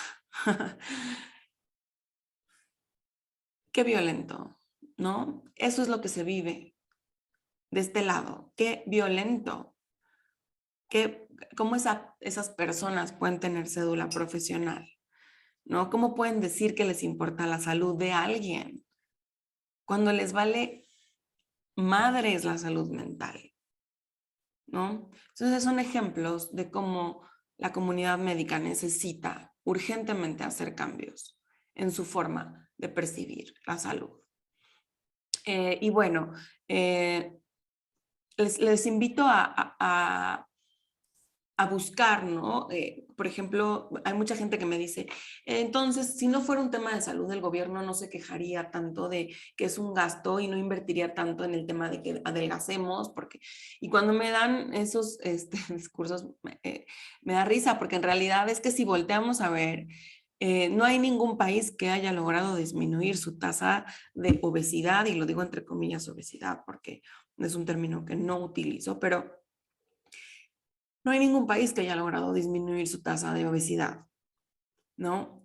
Qué violento, ¿no? Eso es lo que se vive de este lado. Qué violento. ¿Cómo esas personas pueden tener cédula profesional? ¿No? ¿Cómo pueden decir que les importa la salud de alguien cuando les vale madres la salud mental? ¿No? Entonces son ejemplos de cómo la comunidad médica necesita urgentemente hacer cambios en su forma de percibir la salud. Y bueno, les invito a buscar, ¿no? Por ejemplo, hay mucha gente que me dice, entonces, si no fuera un tema de salud, el gobierno no se quejaría tanto de que es un gasto y no invertiría tanto en el tema de que adelgacemos, porque, y cuando me dan esos discursos, me da risa, porque en realidad es que si volteamos a ver, no hay ningún país que haya logrado disminuir su tasa de obesidad, y lo digo entre comillas obesidad, porque es un término que no utilizo, pero no hay ningún país que haya logrado disminuir su tasa de obesidad, ¿no?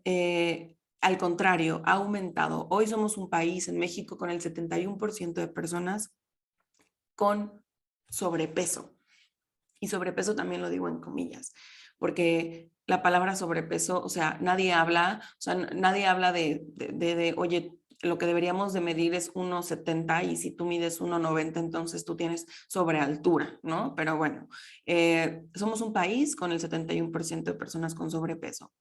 Al contrario, ha aumentado. Hoy somos un país en México con el 71% de personas con sobrepeso. Y sobrepeso también lo digo en comillas, porque la palabra sobrepeso, o sea, nadie habla de, oye, lo que deberíamos de medir es 1,70 y si tú mides 1,90, entonces tú tienes sobrealtura, ¿no? Pero bueno, somos un país con el 71% de personas con sobrepeso.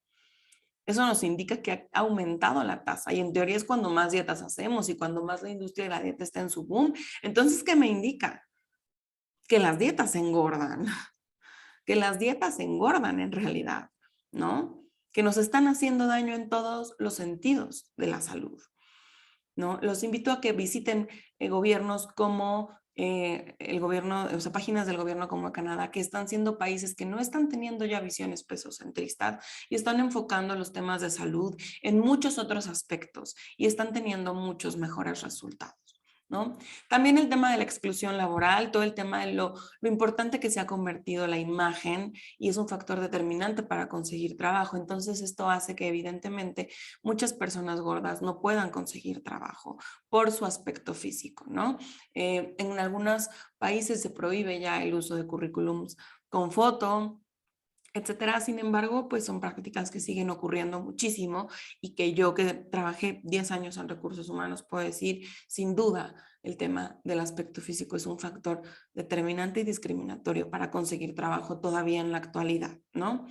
Eso nos indica que ha aumentado la tasa y en teoría es cuando más dietas hacemos y cuando más la industria de la dieta está en su boom. Entonces, ¿qué me indica? Que las dietas engordan, que las dietas engordan en realidad, ¿no? Que nos están haciendo daño en todos los sentidos de la salud, ¿no? Los invito a que visiten gobiernos como el gobierno, o sea, páginas del gobierno como Canadá, que están siendo países que no están teniendo ya visiones pesocentristas y están enfocando los temas de salud en muchos otros aspectos y están teniendo muchos mejores resultados, ¿no? También el tema de la exclusión laboral, todo el tema de lo importante que se ha convertido la imagen y es un factor determinante para conseguir trabajo. Entonces, esto hace que evidentemente muchas personas gordas no puedan conseguir trabajo por su aspecto físico, ¿no? En algunos países se prohíbe ya el uso de currículums con foto, etcétera. Sin embargo, pues son prácticas que siguen ocurriendo muchísimo y que yo que trabajé 10 años en recursos humanos puedo decir, sin duda, el tema del aspecto físico es un factor determinante y discriminatorio para conseguir trabajo todavía en la actualidad, ¿no?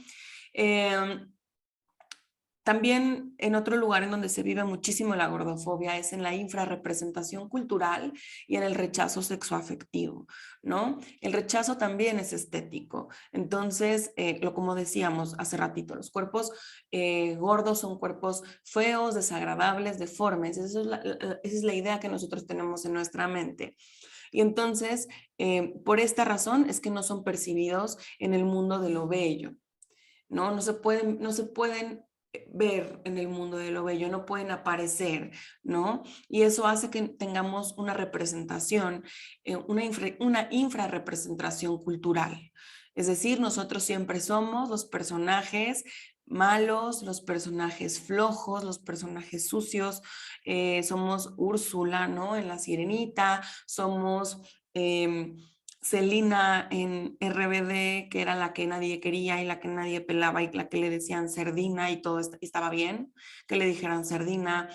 También en otro lugar en donde se vive muchísimo la gordofobia es en la infrarrepresentación cultural y en el rechazo sexoafectivo, ¿no? El rechazo también es estético. Entonces, como decíamos hace ratito, los cuerpos gordos son cuerpos feos, desagradables, deformes. Esa es la idea que nosotros tenemos en nuestra mente. Y entonces, por esta razón es que no son percibidos en el mundo de lo bello, ¿no? No se pueden ver en el mundo de lo bello, no pueden aparecer, ¿no? Y eso hace que tengamos una representación, una infrarrepresentación cultural. Es decir, nosotros siempre somos los personajes malos, los personajes flojos, los personajes sucios, somos Úrsula, ¿no? En La Sirenita, somos... Celina en RBD, que era la que nadie quería y la que nadie pelaba y la que le decían Cerdina y todo estaba bien, que le dijeran Cerdina.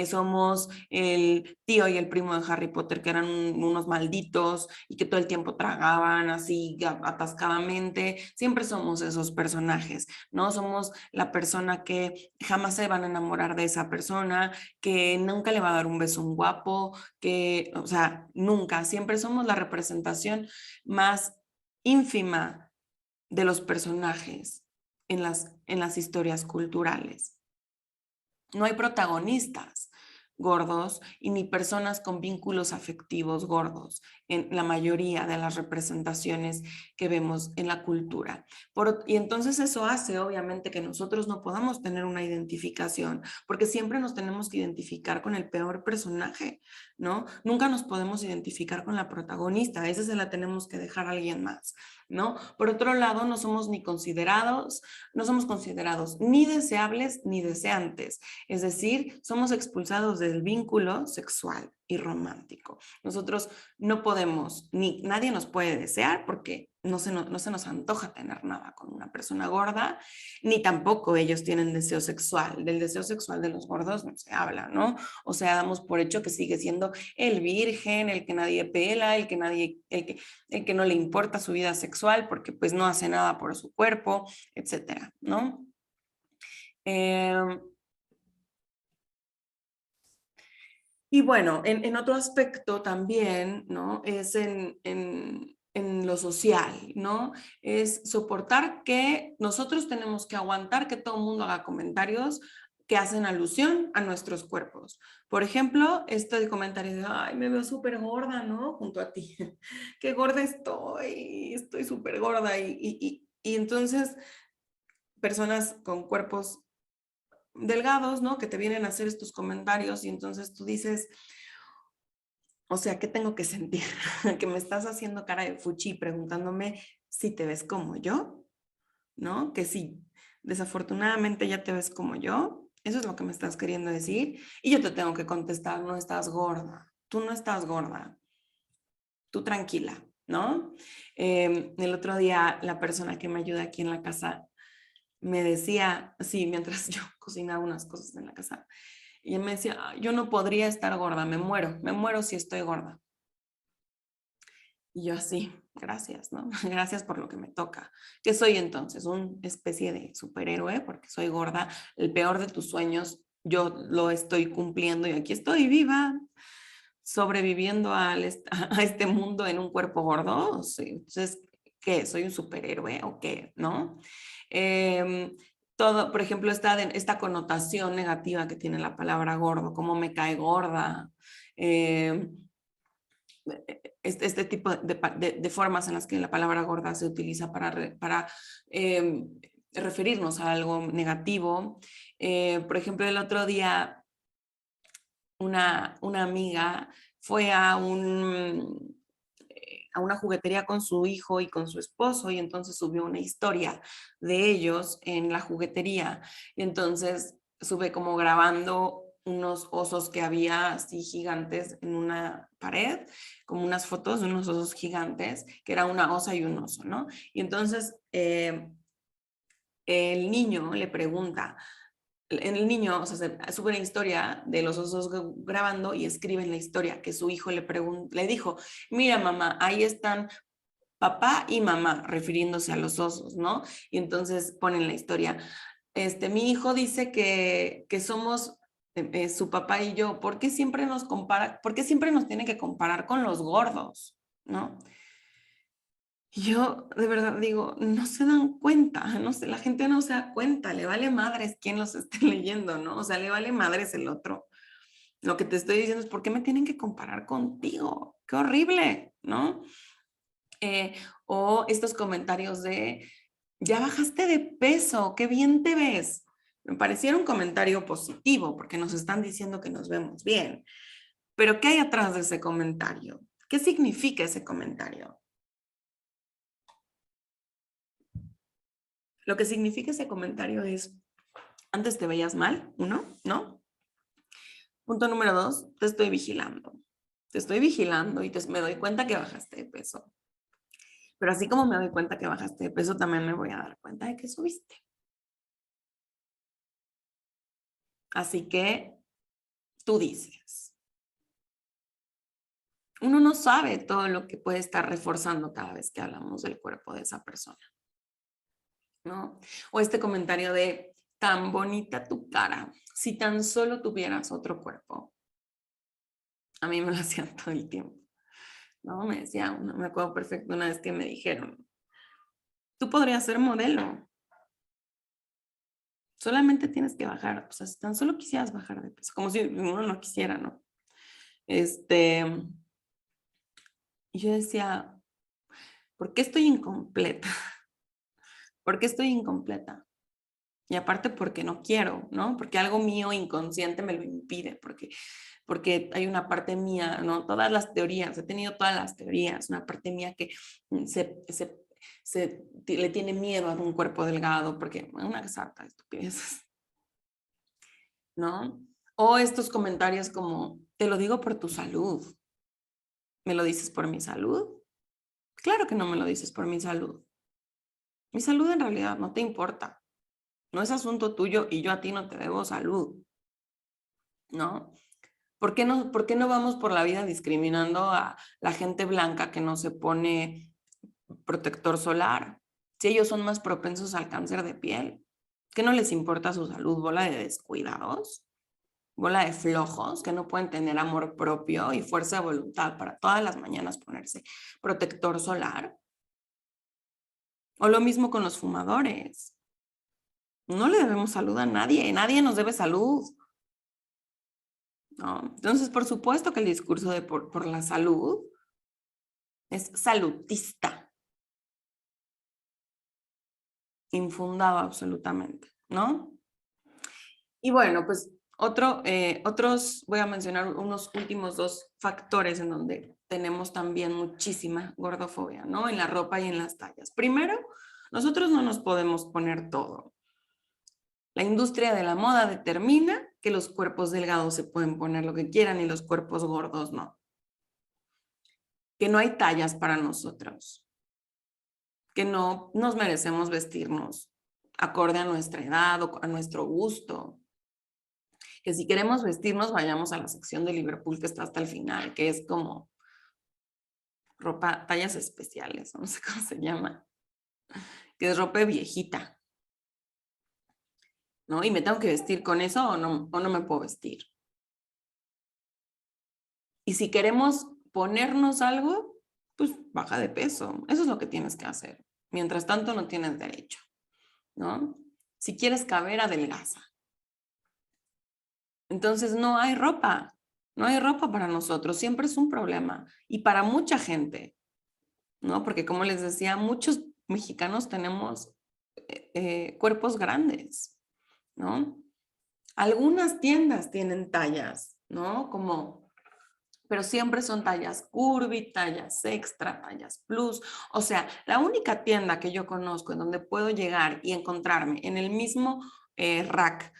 Somos el tío y el primo de Harry Potter, que eran unos malditos y que todo el tiempo tragaban así atascadamente. Siempre somos esos personajes, ¿no? Somos la persona que jamás se van a enamorar de esa persona, que nunca le va a dar un beso a un guapo, que, o sea, nunca, siempre somos la representación más ínfima de los personajes en las historias culturales. No hay protagonistas gordos y ni personas con vínculos afectivos gordos en la mayoría de las representaciones que vemos en la cultura. Y entonces eso hace obviamente que nosotros no podamos tener una identificación, porque siempre nos tenemos que identificar con el peor personaje, ¿no? Nunca nos podemos identificar con la protagonista, esa se la tenemos que dejar a alguien más, ¿no? Por otro lado, no somos considerados ni deseables ni deseantes. Es decir, somos expulsados del vínculo sexual y romántico. Nosotros no podemos, ni nadie nos puede desear porque no se nos antoja tener nada con una persona gorda, ni tampoco ellos tienen deseo sexual. Del deseo sexual de los gordos no se habla, ¿no? O sea, damos por hecho que sigue siendo el virgen, el que nadie pela, el que no le importa su vida sexual porque pues no hace nada por su cuerpo, etcétera, ¿no? Y bueno, en otro aspecto también, ¿no? Es en lo social, ¿no? Es soportar que nosotros tenemos que aguantar que todo el mundo haga comentarios que hacen alusión a nuestros cuerpos. Por ejemplo, este comentario de, ay, me veo súper gorda, ¿no? Junto a ti. Qué gorda estoy súper gorda. Y entonces, personas con cuerpos delgados, ¿no? Que te vienen a hacer estos comentarios y entonces tú dices, o sea, ¿qué tengo que sentir? Que me estás haciendo cara de fuchi preguntándome si te ves como yo, ¿no? Que sí, desafortunadamente ya te ves como yo. Eso es lo que me estás queriendo decir. Y yo te tengo que contestar, no estás gorda. Tú no estás gorda. Tú tranquila, ¿no? El otro día la persona que me ayuda aquí en la casa me decía, así mientras yo cocinaba unas cosas en la casa, Y él me decía, yo no podría estar gorda, me muero si estoy gorda. Y yo así, gracias, ¿no? Gracias por lo que me toca. ¿Qué soy entonces? Una especie de superhéroe porque soy gorda. El peor de tus sueños, yo lo estoy cumpliendo y aquí estoy viva, sobreviviendo a este mundo en un cuerpo gordo. Sí. Entonces, ¿qué? ¿Soy un superhéroe o qué? ¿No? Todo, por ejemplo, esta connotación negativa que tiene la palabra gordo, cómo me cae gorda. Este tipo de formas en las que la palabra gorda se utiliza para referirnos a algo negativo. Por ejemplo, el otro día una amiga fue a una juguetería con su hijo y con su esposo y entonces subió una historia de ellos en la juguetería y entonces sube como grabando unos osos que había así gigantes en una pared, como unas fotos de unos osos gigantes, que era una osa y un oso, ¿no? Y entonces el niño le pregunta, el niño, o sea, sube una historia de los osos grabando y escribe en la historia que su hijo le dijo, mira mamá, ahí están papá y mamá, refiriéndose a los osos, ¿no? Y entonces ponen la historia, mi hijo dice que somos su papá y yo, ¿por qué siempre nos compara, por qué siempre nos tiene que comparar con los gordos, ¿no? Yo de verdad digo, no se dan cuenta, no sé, la gente no se da cuenta, le vale madres quién los esté leyendo, ¿no? O sea, le vale madres el otro. Lo que te estoy diciendo es, ¿por qué me tienen que comparar contigo? Qué horrible, ¿no? O estos comentarios de, ya bajaste de peso, qué bien te ves. Me pareciera un comentario positivo porque nos están diciendo que nos vemos bien. Pero ¿qué hay atrás de ese comentario? ¿Qué significa ese comentario? Lo que significa ese comentario es, antes te veías mal, uno, ¿no? Punto número dos, te estoy vigilando. Te estoy vigilando y me doy cuenta que bajaste de peso. Pero así como me doy cuenta que bajaste de peso, también me voy a dar cuenta de que subiste. Así que tú dices, uno no sabe todo lo que puede estar reforzando cada vez que hablamos del cuerpo de esa persona, ¿no? O este comentario de, tan bonita tu cara, si tan solo tuvieras otro cuerpo. A mí me lo hacían todo el tiempo, ¿no? Me decía, me acuerdo perfecto una vez que me dijeron, tú podrías ser modelo, solamente tienes que bajar, o sea, si tan solo quisieras bajar de peso, como si uno no quisiera, ¿no? Y yo decía, ¿por qué estoy incompleta? ¿Por qué estoy incompleta? Y aparte porque no quiero, ¿no? Porque algo mío inconsciente me lo impide, porque hay una parte mía, ¿no? Todas las teorías, he tenido todas las teorías, una parte mía que le tiene miedo a un cuerpo delgado, porque una sarta de estupideces, ¿no? O estos comentarios como, te lo digo por tu salud, ¿me lo dices por mi salud? Claro que no me lo dices por mi salud. Mi salud en realidad no te importa, no es asunto tuyo y yo a ti no te debo salud, ¿no? Por qué no vamos por la vida discriminando a la gente blanca que no se pone protector solar? Si ellos son más propensos al cáncer de piel, ¿qué no les importa su salud? Bola de descuidados, bola de flojos que no pueden tener amor propio y fuerza de voluntad para todas las mañanas ponerse protector solar. O lo mismo con los fumadores. No le debemos salud a nadie, nadie nos debe salud, ¿no? Entonces, por supuesto que el discurso de por la salud es salutista, infundado absolutamente, ¿no? Y bueno, pues otros, voy a mencionar unos últimos dos factores en donde tenemos también muchísima gordofobia, ¿no? En la ropa y en las tallas. Primero, nosotros no nos podemos poner todo. La industria de la moda determina que los cuerpos delgados se pueden poner lo que quieran y los cuerpos gordos no. Que no hay tallas para nosotros. Que no nos merecemos vestirnos acorde a nuestra edad o a nuestro gusto. Que si queremos vestirnos, vayamos a la sección de Liverpool que está hasta el final, que es como ropa, tallas especiales, no sé cómo se llama, que es ropa viejita, ¿no? Y me tengo que vestir con eso o no me puedo vestir. Y si queremos ponernos algo, pues baja de peso. Eso es lo que tienes que hacer. Mientras tanto, no tienes derecho, ¿no? Si quieres caber, adelgaza. Entonces, no hay ropa. No hay ropa para nosotros. Siempre es un problema. Y para mucha gente, ¿no? Porque como les decía, muchos mexicanos tenemos cuerpos grandes, ¿no? Algunas tiendas tienen tallas, ¿no? Como, pero siempre son tallas curvy, tallas extra, tallas plus. O sea, la única tienda que yo conozco en donde puedo llegar y encontrarme en el mismo rack,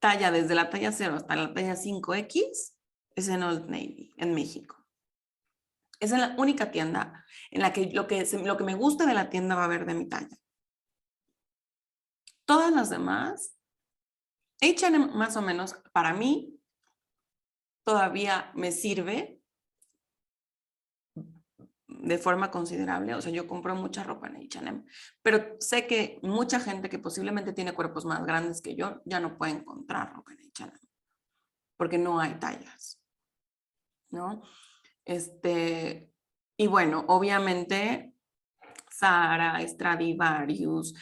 talla desde la talla 0 hasta la talla 5X, es en Old Navy, en México. Esa es la única tienda en la que lo que me gusta de la tienda va a haber de mi talla. Todas las demás, H&M más o menos, para mí, todavía me sirve de forma considerable. O sea, yo compro mucha ropa en H&M, pero sé que mucha gente que posiblemente tiene cuerpos más grandes que yo ya no puede encontrar ropa en H&M porque no hay tallas, ¿no? Y bueno, obviamente Zara, Stradivarius,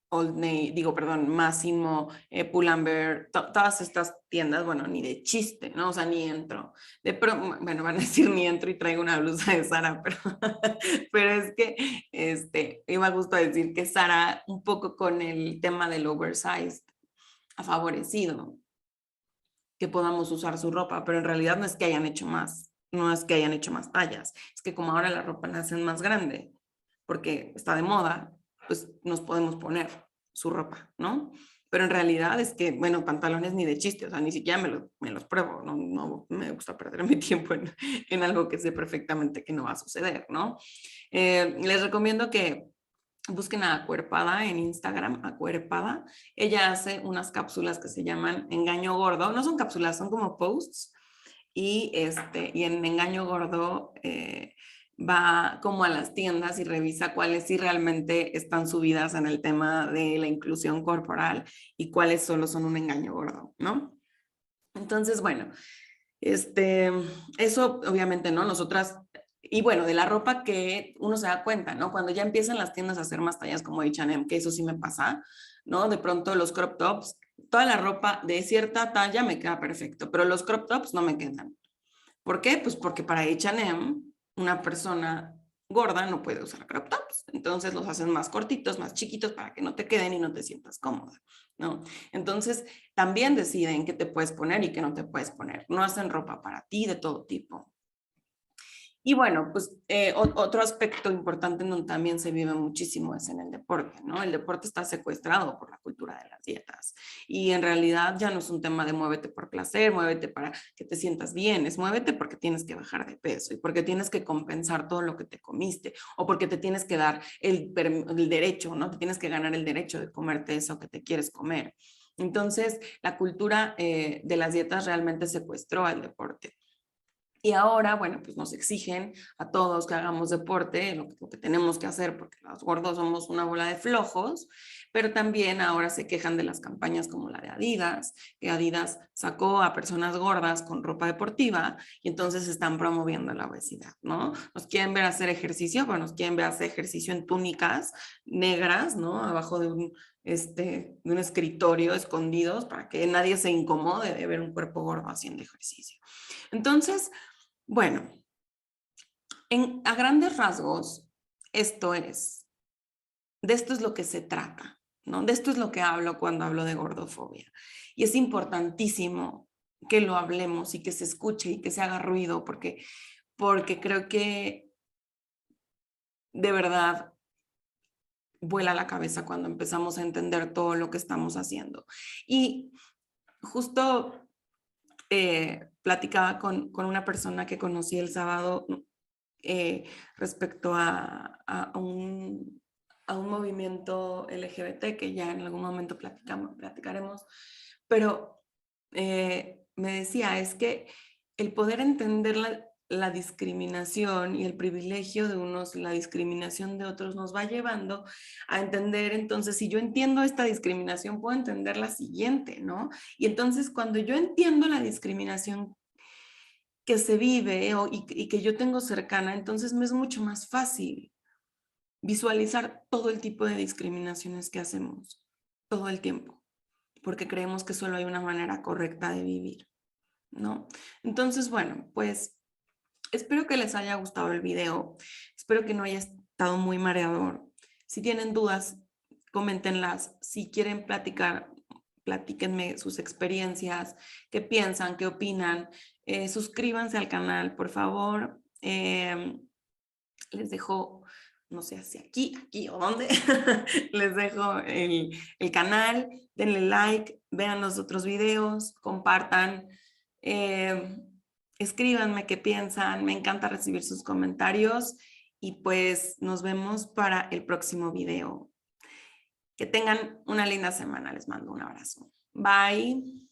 Old Navy, Massimo, Pull&Bear, todas estas tiendas, bueno, ni de chiste, ¿no? O sea, ni entro. Bueno, van a decir ni entro y traigo una blusa de Zara, pero, pero es que, iba justo a decir que Zara, un poco con el tema del oversized, ha favorecido que podamos usar su ropa, pero en realidad no es que hayan hecho más, no es que hayan hecho más tallas, es que como ahora la ropa la hacen más grande, porque está de moda, pues nos podemos poner su ropa, ¿no? Pero en realidad es que, bueno, pantalones ni de chiste, o sea, ni siquiera me los pruebo, no me gusta perder mi tiempo en algo que sé perfectamente que no va a suceder, ¿no? Les recomiendo que busquen a Acuerpada en Instagram, Acuerpada. Ella hace unas cápsulas que se llaman Engaño Gordo. No son cápsulas, son como posts. Y en Engaño Gordo va como a las tiendas y revisa cuáles sí realmente están subidas en el tema de la inclusión corporal y cuáles solo son un engaño gordo, ¿no? Entonces, bueno, eso obviamente, ¿no? Nosotras, y bueno, de la ropa que uno se da cuenta, ¿no? Cuando ya empiezan las tiendas a hacer más tallas como H&M, que eso sí me pasa, ¿no? De pronto los crop tops, toda la ropa de cierta talla me queda perfecto, pero los crop tops no me quedan. ¿Por qué? Pues porque para H&M una persona gorda no puede usar crop tops. Entonces los hacen más cortitos, más chiquitos para que no te queden y no te sientas cómoda, ¿no? Entonces también deciden qué te puedes poner y qué no te puedes poner. No hacen ropa para ti de todo tipo. Y bueno, pues otro aspecto importante en donde también se vive muchísimo es en el deporte, ¿no? El deporte está secuestrado por la cultura de las dietas y en realidad ya no es un tema de muévete por placer, muévete para que te sientas bien, es muévete porque tienes que bajar de peso y porque tienes que compensar todo lo que te comiste o porque te tienes que dar el derecho, ¿no? Te tienes que ganar el derecho de comerte eso que te quieres comer. Entonces, la cultura de las dietas realmente secuestró al deporte. Y ahora, bueno, pues nos exigen a todos que hagamos deporte, lo que tenemos que hacer, porque los gordos somos una bola de flojos, pero también ahora se quejan de las campañas como la de Adidas, que Adidas sacó a personas gordas con ropa deportiva y entonces están promoviendo la obesidad, ¿no? Nos quieren ver hacer ejercicio, bueno, nos quieren ver hacer ejercicio en túnicas negras, ¿no? Abajo de un escritorio escondidos para que nadie se incomode de ver un cuerpo gordo haciendo ejercicio. Entonces, bueno, a grandes rasgos, de esto es lo que se trata, ¿no? De esto es lo que hablo cuando hablo de gordofobia. Y es importantísimo que lo hablemos y que se escuche y que se haga ruido, porque creo que de verdad vuela la cabeza cuando empezamos a entender todo lo que estamos haciendo. Y justo platicaba con una persona que conocí el sábado respecto a a un movimiento LGBT que ya en algún momento platicaremos, pero me decía, es que el poder entender la discriminación y el privilegio de unos, la discriminación de otros, nos va llevando a entender, entonces, si yo entiendo esta discriminación, puedo entender la siguiente, ¿no? Y entonces, cuando yo entiendo la discriminación que se vive y que yo tengo cercana, entonces me es mucho más fácil visualizar todo el tipo de discriminaciones que hacemos todo el tiempo, porque creemos que solo hay una manera correcta de vivir, ¿no? Entonces, bueno, pues espero que les haya gustado el video, espero que no haya estado muy mareador. Si tienen dudas, coméntenlas. Si quieren platicar, platíquenme sus experiencias, qué piensan, qué opinan. Suscríbanse al canal, por favor. Les dejo, no sé si aquí o dónde, les dejo el canal, denle like, vean los otros videos, compartan, escríbanme qué piensan, me encanta recibir sus comentarios y pues nos vemos para el próximo video. Que tengan una linda semana, les mando un abrazo. Bye.